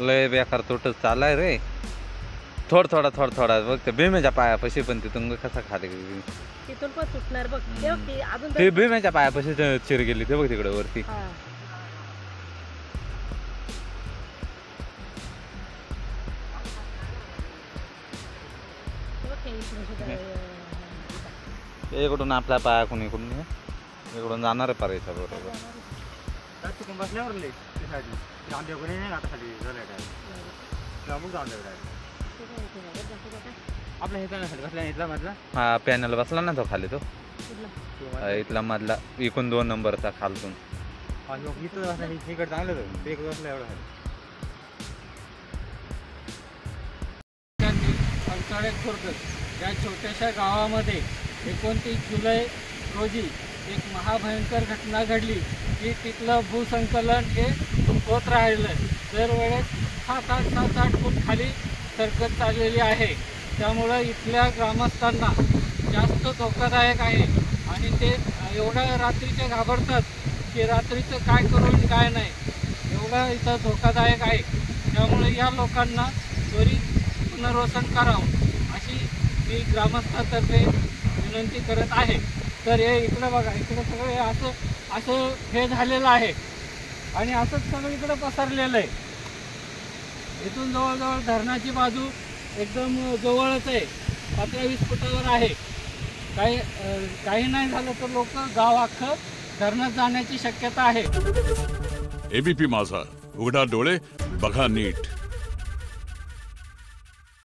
लय बेकार तोटच चाललाय रे. थोडा बघ ते भीमेच्या पायापाशी पण तिथून कसा खाली तिथून पण सुटणार बघ. ते अजून ते भीमेच्या पायापाशी चिर गेली ते बघ तिकडे वरती. इकडून आपल्या पायाकडून इकडून जाणार आहे पारायचा बरोबर. हा पॅनल बसला ना तो खाली तो इथला मधला इकून 2 नंबरचा खालतून. या छोट्याशा गावामध्ये 29 जुलै रोजी एक महाभयंकर घटना घडली की तिथलं भूसंकलन हे होत राहिलं. दरवेळेस 7-8 फूट खाली सरकत चाललेली आहे. त्यामुळं इथल्या ग्रामस्थांना जास्त धोकादायक आहे आणि ते एवढ्या रात्रीचे घाबरतात की रात्रीचं काय करू आणि काय नाही, एवढा इथं धोकादायक आहे. त्यामुळे या लोकांना त्वरित पुनर्वसन करावं अशी मी ग्रामस्थांतर्फे विनंती करत आहे. तर हे इकडं बघा, इकडं सगळं असं हे झालेलं आहे आणि असंच सगळं इकडं पसरलेलं आहे. इथून जवळजवळ धरणाची बाजू एकदम जवळच आहे, 15-20 फुटावर आहे. काही नाही झालं तर लोक गाव अख्खं धरणात जाण्याची शक्यता आहे. एबीपी माझा, उघडा डोळे बघा नीट.